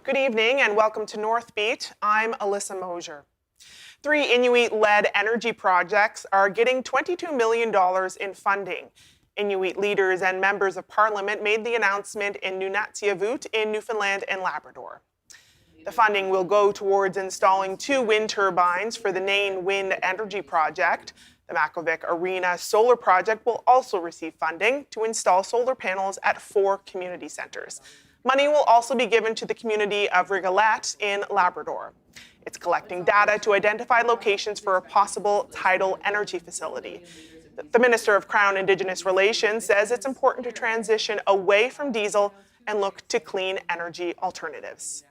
Good evening and welcome to Northbeat. I'm Alyssa Mosier. 3 Inuit-led energy projects are getting $22 million in funding. Inuit leaders and members of parliament made the announcement in Nunatsiavut in Newfoundland and Labrador. The funding will go towards installing 2 wind turbines for the Nain Wind Energy Project. The Makovic Arena Solar Project will also receive funding to install solar panels at 4 community centres. Money will also be given to the community of Rigolette in Labrador. It's collecting data to identify locations for a possible tidal energy facility. The Minister of Crown Indigenous Relations says it's important to transition away from diesel and look to clean energy alternatives.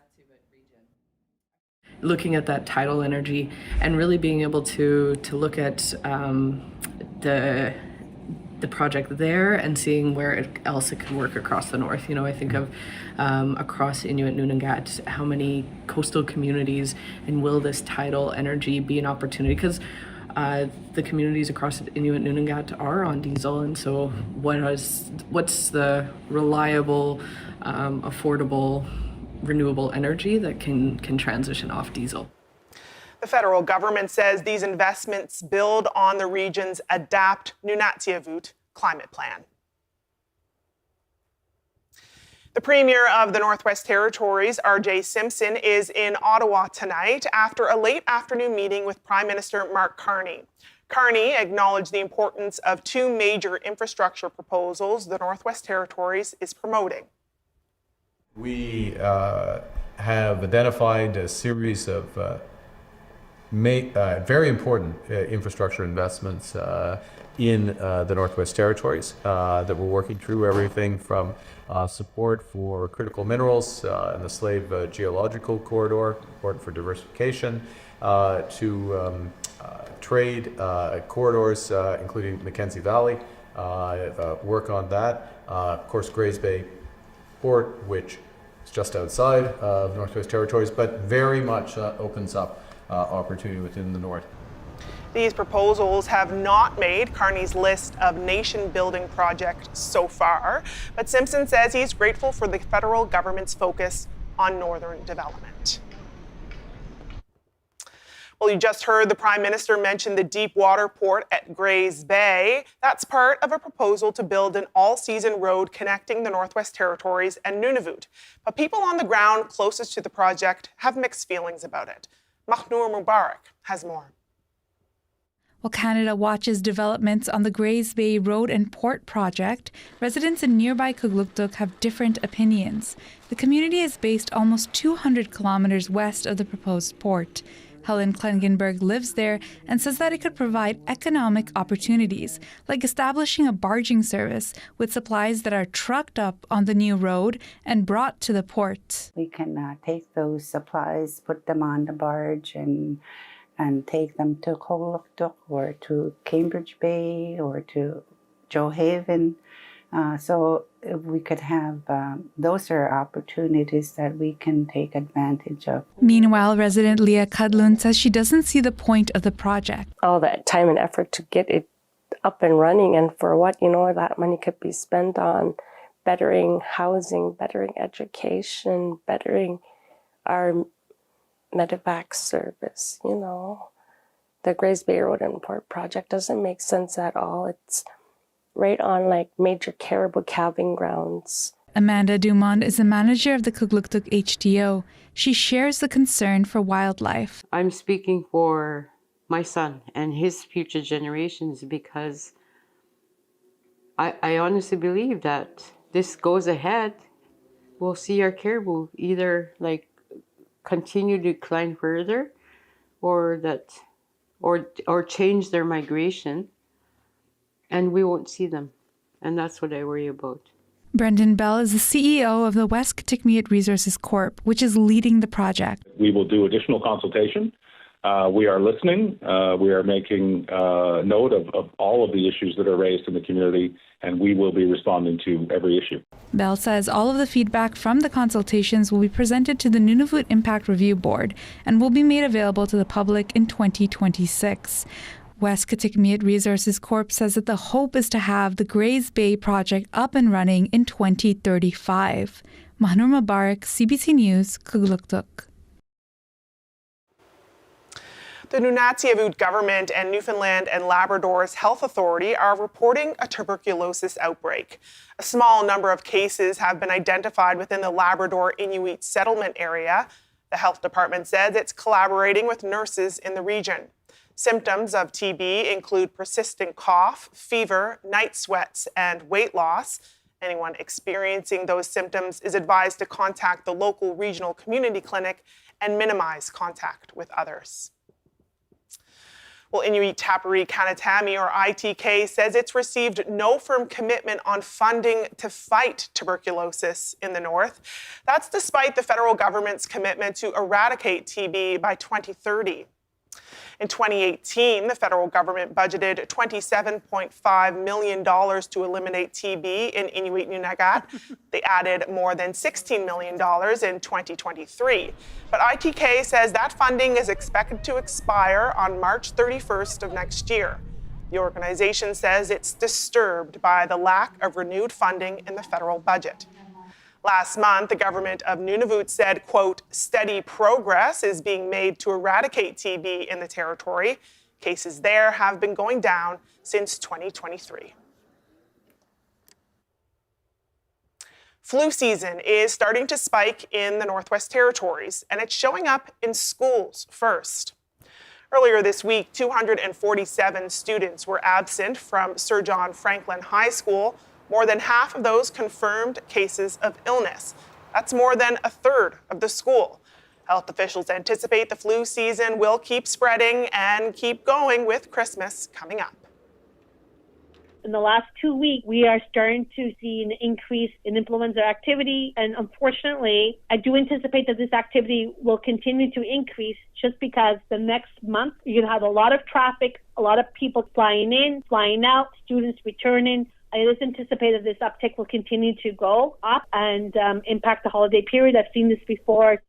Looking at that tidal energy and really being able to look at the project there and seeing where else it could work across the north. You know, I think of across Inuit Nunangat, how many coastal communities, and will this tidal energy be an opportunity? Because the communities across Inuit Nunangat are on diesel, and so what's the reliable, affordable, renewable energy that can transition off diesel? The federal government says these investments build on the region's Adapt Nunatsiavut climate plan. The Premier of the Northwest Territories, R.J. Simpson, is in Ottawa tonight after a late afternoon meeting with Prime Minister Mark Carney. Carney acknowledged the importance of 2 major infrastructure proposals the Northwest Territories is promoting. We have identified a series of very important infrastructure investments in the Northwest Territories that we're working through, everything from support for critical minerals in the Slave Geological Corridor, important for diversification, to trade corridors, including Mackenzie Valley, work on that. Of course, Grays Bay Port, which is just outside of Northwest Territories, but very much opens up opportunity within the north. These proposals have not made Carney's list of nation-building projects so far, but Simpson says he's grateful for the federal government's focus on northern development. Well, you just heard the Prime Minister mention the deep water port at Grays Bay. That's part of a proposal to build an all-season road connecting the Northwest Territories and Nunavut. But people on the ground closest to the project have mixed feelings about it. Mahnoor Mubarak has more. While Canada watches developments on the Grays Bay Road and Port project, residents in nearby Kugluktuk have different opinions. The community is based almost 200 kilometers west of the proposed port. Helen Klengenberg lives there and says that it could provide economic opportunities, like establishing a barging service with supplies that are trucked up on the new road and brought to the port. We can take those supplies, put them on the barge, and take them to Kugluktuk or to Cambridge Bay or to Joe Haven. So we could have, those are opportunities that we can take advantage of. Meanwhile, resident Leah Cudlun says she doesn't see the point of the project. All that time and effort to get it up and running, and for what, that money could be spent on bettering housing, bettering education, bettering our medevac service, The Grays Bay Road and Port project doesn't make sense at all. It's right on major caribou calving grounds. Amanda Dumont is the manager of the Kugluktuk HTO. She shares the concern for wildlife. I'm speaking for my son and his future generations because I honestly believe that this goes ahead, we'll see our caribou either continue to decline further or change their migration. And we won't see them. And that's what I worry about. Brendan Bell is the CEO of the West Kitikmeot Resources Corp., which is leading the project. We will do additional consultation. We are listening. We are making note of all of the issues that are raised in the community, and we will be responding to every issue. Bell says all of the feedback from the consultations will be presented to the Nunavut Impact Review Board and will be made available to the public in 2026. West Kitikmeot Resources Corp says that the hope is to have the Grays Bay project up and running in 2035. Mahnur Mubarak, CBC News, Kugluktuk. The Nunatsiavut government and Newfoundland and Labrador's Health Authority are reporting a tuberculosis outbreak. A small number of cases have been identified within the Labrador Inuit settlement area. The health department says it's collaborating with nurses in the region. Symptoms of TB include persistent cough, fever, night sweats, and weight loss. Anyone experiencing those symptoms is advised to contact the local regional community clinic and minimize contact with others. Well, Inuit Tapiri Kanatami, or ITK, says it's received no firm commitment on funding to fight tuberculosis in the north. That's despite the federal government's commitment to eradicate TB by 2030. In 2018, the federal government budgeted $27.5 million to eliminate TB in Inuit Nunagat. They added more than $16 million in 2023. But ITK says that funding is expected to expire on March 31st of next year. The organization says it's disturbed by the lack of renewed funding in the federal budget. Last month, the government of Nunavut said, quote, steady progress is being made to eradicate TB in the territory. Cases there have been going down since 2023. Flu season is starting to spike in the Northwest Territories, and it's showing up in schools first. Earlier this week, 247 students were absent from Sir John Franklin High School. More than half of those confirmed cases of illness. That's more than a third of the school. Health officials anticipate the flu season will keep spreading and keep going with Christmas coming up. In the last 2 weeks, we are starting to see an increase in influenza activity. And unfortunately, I do anticipate that this activity will continue to increase just because the next month, you're going to have a lot of traffic, a lot of people flying in, flying out, students returning. It is anticipated this uptick will continue to go up and impact the holiday period. I've seen this before.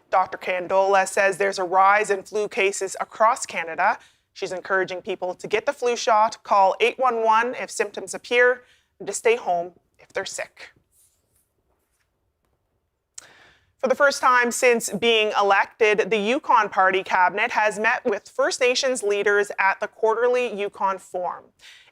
Dr. Candola says there's a rise in flu cases across Canada. She's encouraging people to get the flu shot, call 811 if symptoms appear, and to stay home if they're sick. For the first time since being elected, the Yukon Party cabinet has met with First Nations leaders at the quarterly Yukon Forum.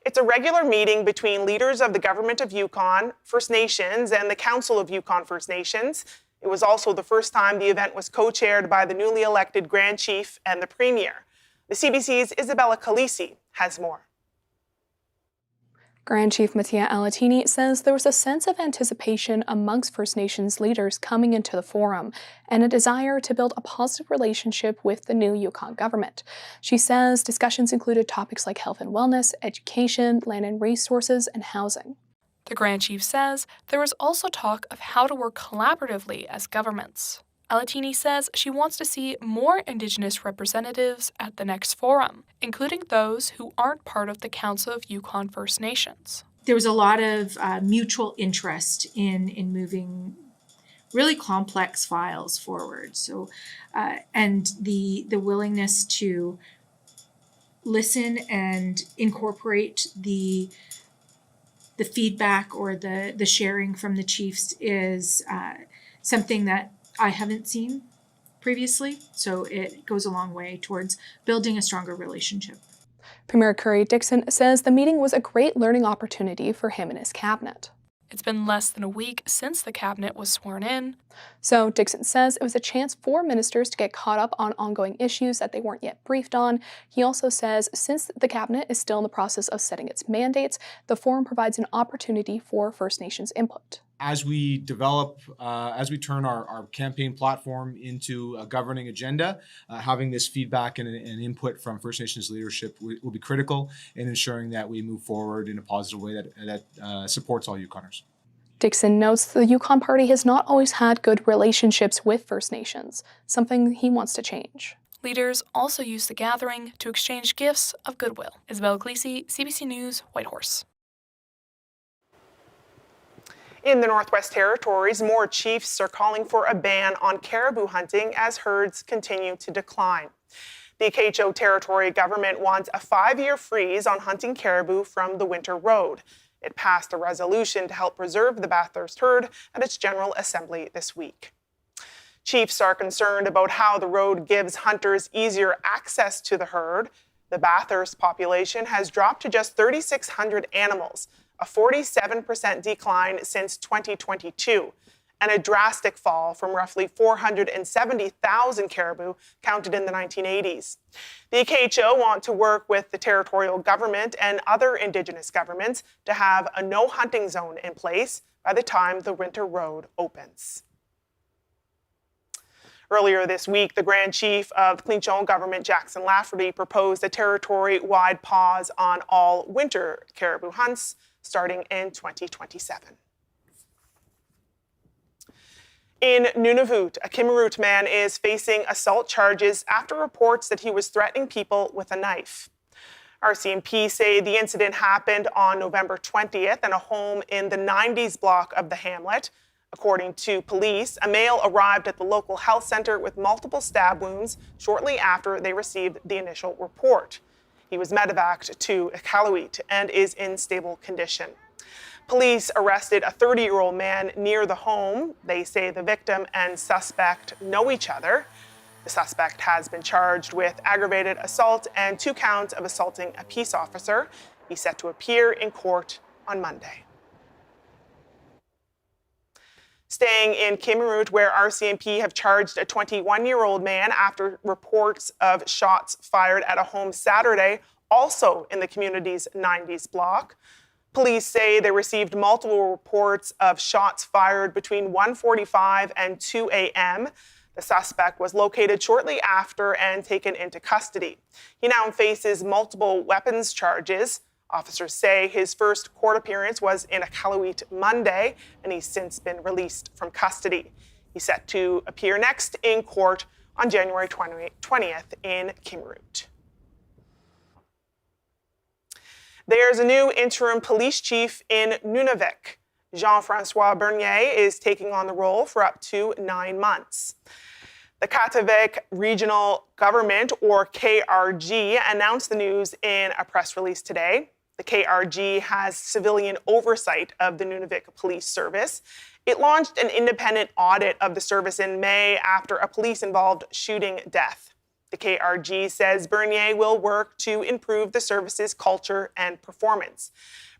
It's a regular meeting between leaders of the Government of Yukon, First Nations, and the Council of Yukon First Nations. It was also the first time the event was co-chaired by the newly elected Grand Chief and the Premier. The CBC's Isabella Calisi has more. Grand Chief Mattia Alatini says there was a sense of anticipation amongst First Nations leaders coming into the forum and a desire to build a positive relationship with the new Yukon government. She says discussions included topics like health and wellness, education, land and resources, and housing. The Grand Chief says there was also talk of how to work collaboratively as governments. Alatini says she wants to see more Indigenous representatives at the next forum, including those who aren't part of the Council of Yukon First Nations. There was a lot of mutual interest in moving really complex files forward. So, and the willingness to listen and incorporate the feedback or the sharing from the chiefs is something that I haven't seen previously, so it goes a long way towards building a stronger relationship. Premier Curry Dixon says the meeting was a great learning opportunity for him and his cabinet. It's been less than a week since the cabinet was sworn in, so Dixon says it was a chance for ministers to get caught up on ongoing issues that they weren't yet briefed on. He also says since the cabinet is still in the process of setting its mandates, the forum provides an opportunity for First Nations input. As we develop, as we turn our campaign platform into a governing agenda, having this feedback and input from First Nations leadership will be critical in ensuring that we move forward in a positive way that supports all Yukoners. Dixon notes the Yukon Party has not always had good relationships with First Nations, something he wants to change. Leaders also used the gathering to exchange gifts of goodwill. Isabella Calisi, CBC News, Whitehorse. In the Northwest Territories, more chiefs are calling for a ban on caribou hunting as herds continue to decline. The KHO territory government wants a 5-year freeze on hunting caribou from the winter road. It passed a resolution to help preserve the Bathurst herd at its General Assembly this week. Chiefs are concerned about how the road gives hunters easier access to the herd. The Bathurst population has dropped to just 3,600 animals, a 47% decline since 2022, and a drastic fall from roughly 470,000 caribou counted in the 1980s. The KHO want to work with the territorial government and other Indigenous governments to have a no hunting zone in place by the time the winter road opens. Earlier this week, the Grand Chief of the Clinchon government, Jackson Lafferty, proposed a territory-wide pause on all winter caribou hunts starting in 2027. In Nunavut, a Kimmirut man is facing assault charges after reports that he was threatening people with a knife. RCMP say the incident happened on November 20th in a home in the 90s block of the hamlet. According to police, a male arrived at the local health center with multiple stab wounds shortly after they received the initial report. He was medevaced to Inuit and is in stable condition. Police arrested a 30-year-old man near the home. They say the victim and suspect know each other. The suspect has been charged with aggravated assault and 2 counts of assaulting a peace officer. He's set to appear in court on Monday. Staying in Kimmirut, where RCMP have charged a 21-year-old man after reports of shots fired at a home Saturday, also in the community's 90s block. Police say they received multiple reports of shots fired between 1:45 and 2 a.m. The suspect was located shortly after and taken into custody. He now faces multiple weapons charges. Officers say his first court appearance was in Inuit Monday, and he's since been released from custody. He's set to appear next in court on January 20th in Kimmirut. There's a new interim police chief in Nunavik. Jean-François Bernier is taking on the role for up to 9 months. The Katavik Regional Government, or KRG, announced the news in a press release today. The KRG has civilian oversight of the Nunavik Police Service. It launched an independent audit of the service in May after a police-involved shooting death. The KRG says Bernier will work to improve the service's culture and performance.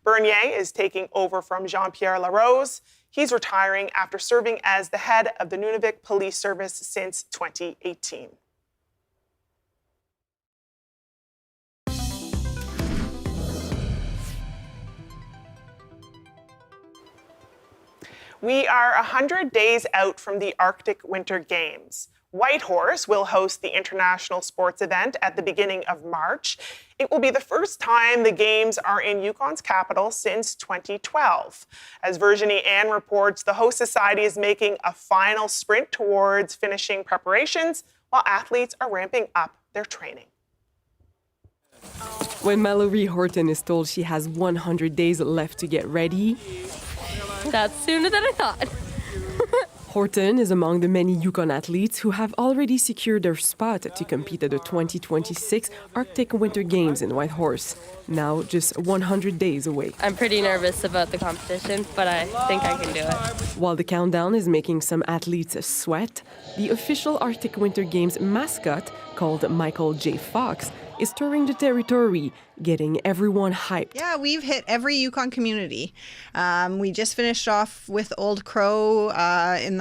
Bernier is taking over from Jean-Pierre Larose. He's retiring after serving as the head of the Nunavik Police Service since 2018. We are 100 days out from the Arctic Winter Games. Whitehorse will host the international sports event at the beginning of March. It will be the first time the Games are in Yukon's capital since 2012. As Virginie Ann reports, the host society is making a final sprint towards finishing preparations while athletes are ramping up their training. When Mallory Horton is told she has 100 days left to get ready, that's sooner than I thought. Horton is among the many Yukon athletes who have already secured their spot to compete at the 2026 Arctic Winter Games in Whitehorse, now just 100 days away. I'm pretty nervous about the competition, but I think I can do it. While the countdown is making some athletes sweat, the official Arctic Winter Games mascot, called Michael J. Fox, is touring the territory, getting everyone hyped. Yeah, we've hit every Yukon community. We just finished off with Old Crow in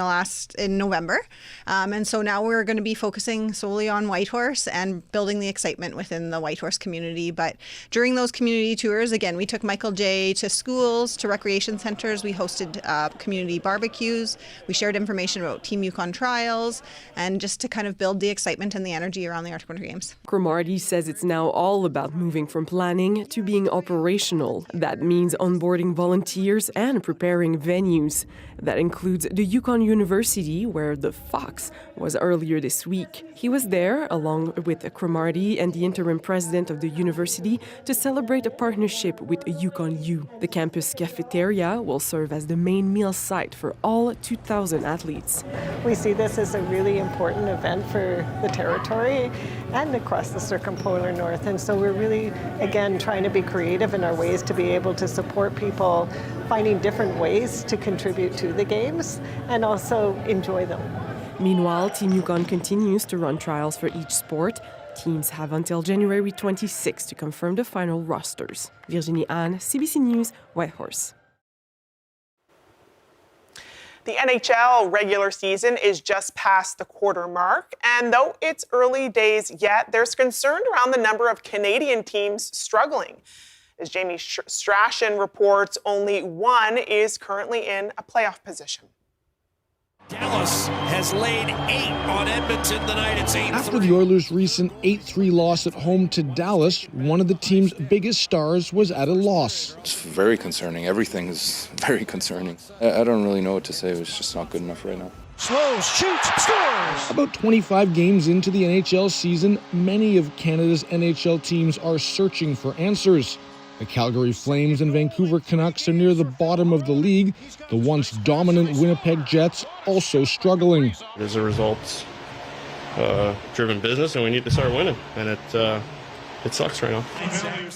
November. And so now we're going to be focusing solely on Whitehorse and building the excitement within the Whitehorse community. But during those community tours, again, we took Michael J. to schools, to recreation centers. We hosted community barbecues. We shared information about Team Yukon trials, and just to kind of build the excitement and the energy around the Arctic Winter Games. Cromartie says it's now all about moving from planning to being operational. That means onboarding volunteers and preparing venues. That includes the Yukon University, where the Fox was earlier this week. He was there, along with Cromarty and the interim president of the university, to celebrate a partnership with Yukon U. The campus cafeteria will serve as the main meal site for all 2,000 athletes. We see this as a really important event for the territory and across the circumpolar north. And so we're really, again, trying to be creative in our ways to be able to support people finding different ways to contribute to the games and also enjoy them. Meanwhile, Team Yukon continues to run trials for each sport. Teams have until January 26 to confirm the final rosters. Virginie Anne, CBC News, Whitehorse. The NHL regular season is just past the quarter mark, and though it's early days yet, there's concern around the number of Canadian teams struggling. As Jamie Strachan reports, only one is currently in a playoff position. Dallas has laid 8 on Edmonton tonight. It's 8-3. After the Oilers' recent 8-3 loss at home to Dallas, one of the team's biggest stars was at a loss. It's very concerning. Everything is very concerning. I don't really know what to say. It's just not good enough right now. Slows, shoots, scores! About 25 games into the NHL season, many of Canada's NHL teams are searching for answers. The Calgary Flames and Vancouver Canucks are near the bottom of the league. The once dominant Winnipeg Jets also struggling. It is a results-driven business, and we need to start winning. And it sucks right now.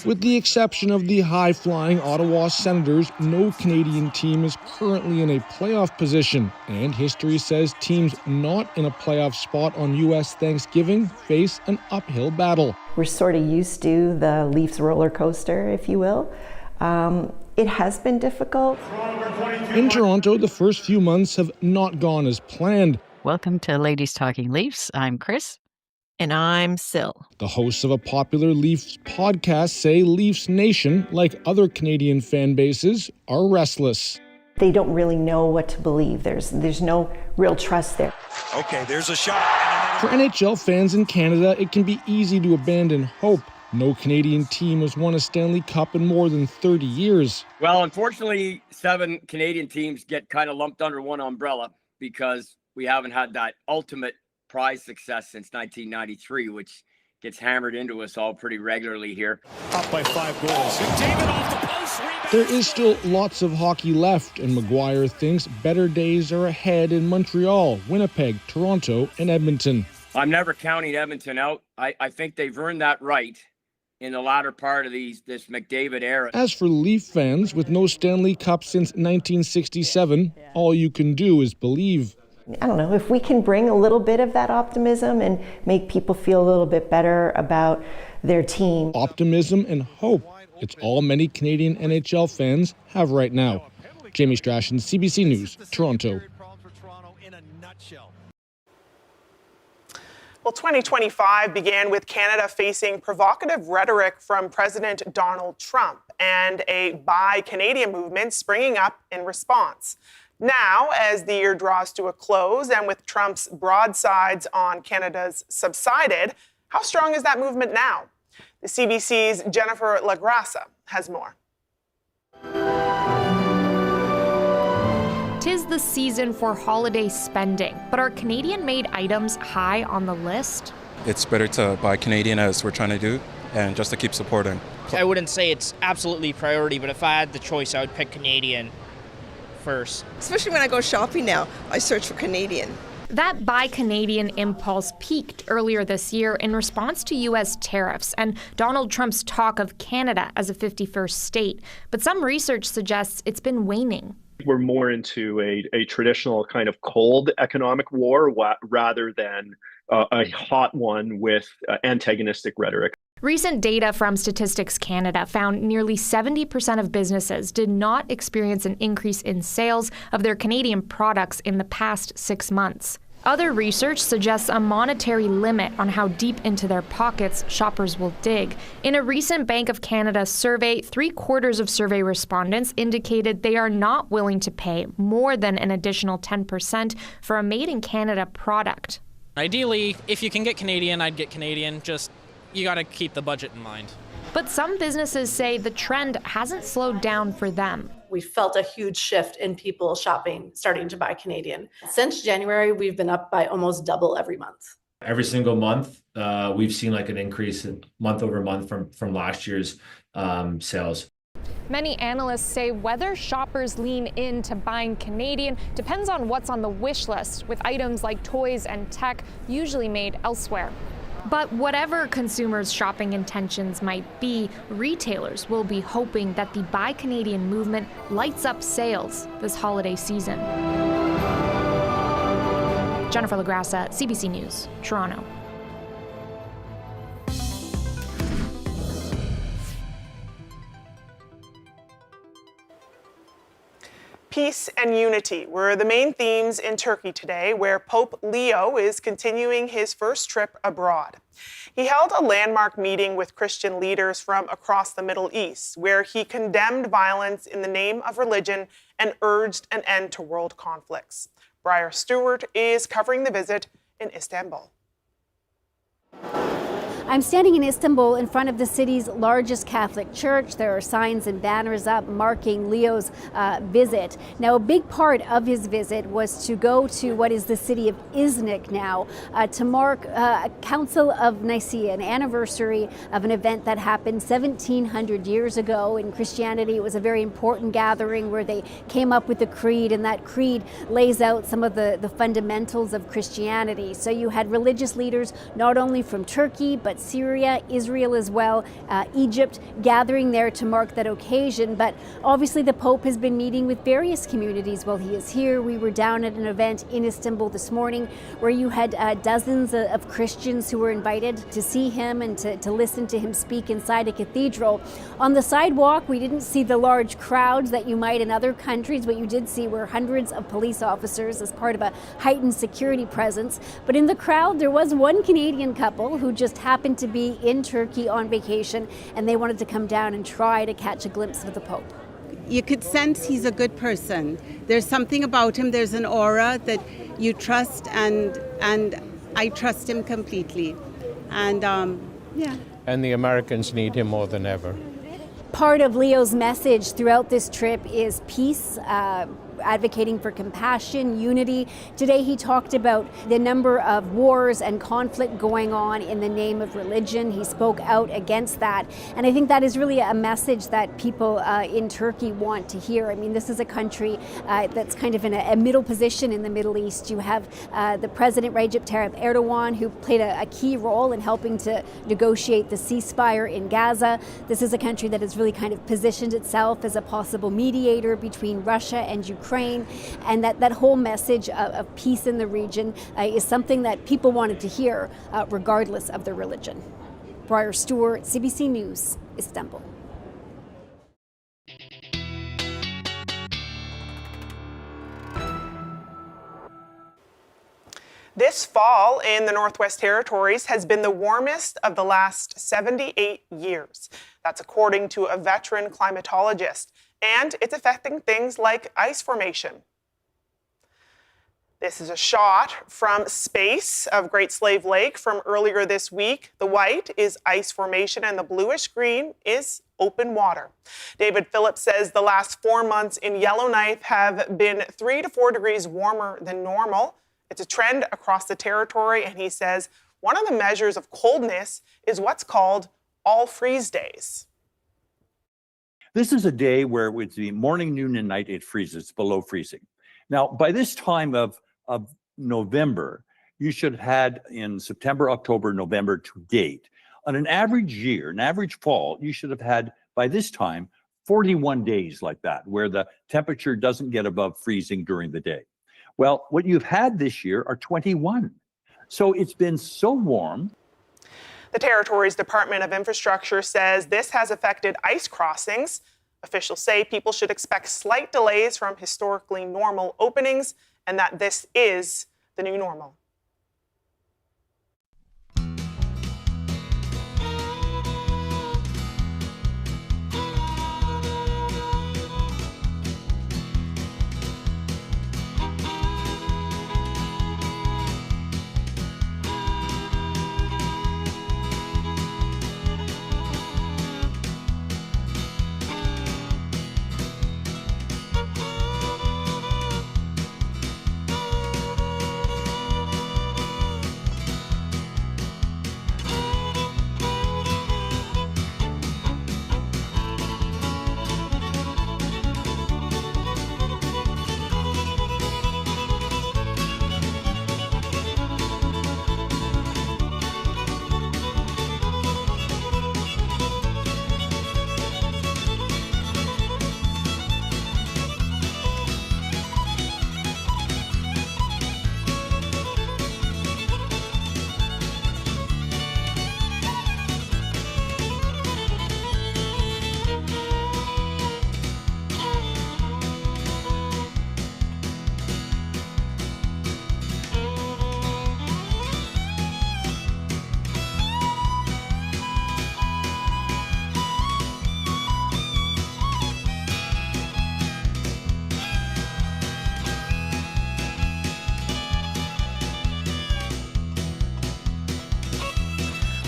With the exception of the high-flying Ottawa Senators, no Canadian team is currently in a playoff position. And history says teams not in a playoff spot on U.S. Thanksgiving face an uphill battle. We're sort of used to the Leafs roller coaster, if you will. It has been difficult. In Toronto, the first few months have not gone as planned. Welcome to Ladies Talking Leafs. I'm Chris. And I'm Sil. The hosts of a popular Leafs podcast say Leafs Nation, like other Canadian fan bases, are restless. They don't really know what to believe. There's no real trust there. Okay, there's a shot. For NHL fans in Canada, it can be easy to abandon hope. No Canadian team has won a Stanley Cup in more than 30 years. Well, unfortunately, 7 Canadian teams get kind of lumped under one umbrella because we haven't had that ultimate prize success since 1993, which gets hammered into us all pretty regularly here. Up by 5 goals. McDavid off the post. There is still lots of hockey left, and Maguire thinks better days are ahead in Montreal, Winnipeg, Toronto, and Edmonton. I'm never counting Edmonton out. I think they've earned that right in the latter part of this McDavid era. As for Leaf fans, with no Stanley Cup since 1967, all you can do is believe. I don't know, if we can bring a little bit of that optimism and make people feel a little bit better about their team. Optimism and hope. It's all many Canadian NHL fans have right now. Jamie Strachan, CBC News, Toronto. Well, 2025 began with Canada facing provocative rhetoric from President Donald Trump and a Buy Canadian movement springing up in response. Now, as the year draws to a close and with Trump's broadsides on Canada's subsided, how strong is that movement now? The CBC's Jennifer Lagrassa has more. Tis the season for holiday spending, but are Canadian-made items high on the list? It's better to buy Canadian, as we're trying to do, and just to keep supporting. I wouldn't say it's absolutely priority, but if I had the choice, I would pick Canadian first. Especially when I go shopping now, I search for Canadian. That Buy Canadian impulse peaked earlier this year in response to U.S. tariffs and Donald Trump's talk of Canada as a 51st state. But some research suggests it's been waning. We're more into a traditional kind of cold economic war rather than a hot one with antagonistic rhetoric. Recent data from Statistics Canada found nearly 70% of businesses did not experience an increase in sales of their Canadian products in the past 6 months. Other research suggests a monetary limit on how deep into their pockets shoppers will dig. In a recent Bank of Canada survey, 3/4 of survey respondents indicated they are not willing to pay more than an additional 10% for a made-in-Canada product. Ideally, if you can get Canadian, I'd get Canadian. Just, you gotta keep the budget in mind. But some businesses say the trend hasn't slowed down for them. we felt a huge shift in people starting to buy Canadian. Since January, we've been up by almost double every month. Every single month, we've seen like an increase in month over month from last year's sales. Many analysts say whether shoppers lean into buying Canadian depends on what's on the wish list, with items like toys and tech usually made elsewhere. But whatever consumers' shopping intentions might be, retailers will be hoping that the Buy Canadian movement lights up sales this holiday season. Jennifer Lagrassa, CBC News, Toronto. Peace and unity were the main themes in Turkey today, where Pope Leo is continuing his first trip abroad. He held a landmark meeting with Christian leaders from across the Middle East, where he condemned violence in the name of religion and urged an end to world conflicts. Briar Stewart is covering the visit in Istanbul. I'm standing in Istanbul in front of the city's largest Catholic church. There are signs and banners up marking Leo's visit. Now, a big part of his visit was to go to what is the city of Iznik now to mark a Council of Nicaea, an anniversary of an event that happened 1700 years ago. In Christianity, it was a very important gathering where they came up with a creed, and that creed lays out some of the fundamentals of Christianity. So you had religious leaders not only from Turkey, but Syria, Israel as well, Egypt, gathering there to mark that occasion. But obviously the Pope has been meeting with various communities while he is here. We were down at an event in Istanbul this morning where you had dozens of Christians who were invited to see him and to listen to him speak inside a cathedral. On the sidewalk, we didn't see the large crowds that you might in other countries. What you did see were hundreds of police officers as part of a heightened security presence. But in the crowd, there was one Canadian couple who just happened to be in Turkey on vacation, and they wanted to come down and try to catch a glimpse of the Pope. You could sense he's a good person. There's something about him, there's an aura that you trust, and I trust him completely. And yeah. And the Americans need him more than ever. Part of Leo's message throughout this trip is peace, advocating for compassion, unity. Today he talked about the number of wars and conflict going on in the name of religion. He spoke out against that. And I think that is really a message that people in Turkey want to hear. I mean, this is a country that's kind of in a middle position in the Middle East. You have the President Recep Tayyip Erdogan, who played a key role in helping to negotiate the ceasefire in Gaza. This is a country that has really kind of positioned itself as a possible mediator between Russia and Ukraine. And that whole message of peace in the region is something that people wanted to hear regardless of their religion. Briar Stewart, CBC News, Istanbul. This fall in the Northwest Territories has been the warmest of the last 78 years. That's according to a veteran climatologist, and it's affecting things like ice formation. This is a shot from space of Great Slave Lake from earlier this week. The white is ice formation and the bluish green is open water. David Phillips says the last 4 months in Yellowknife have been 3 to 4 degrees warmer than normal. It's a trend across the territory, and he says one of the measures of coldness is what's called all freeze days. This is a day where with the morning, noon, and night, it freezes below freezing. Now, by this time of November, you should have had in September, October, November to date, on an average year, an average fall, you should have had by this time 41 days like that, where the temperature doesn't get above freezing during the day. Well, what you've had this year are 21. So it's been so warm. The Territory's Department of Infrastructure says this has affected ice crossings. Officials say people should expect slight delays from historically normal openings and that this is the new normal.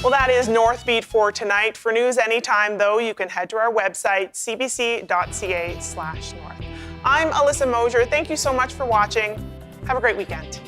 Well, that is Northbeat for tonight. For news anytime, though, you can head to our website, cbc.ca/north. I'm Alyssa Mosier. Thank you so much for watching. Have a great weekend.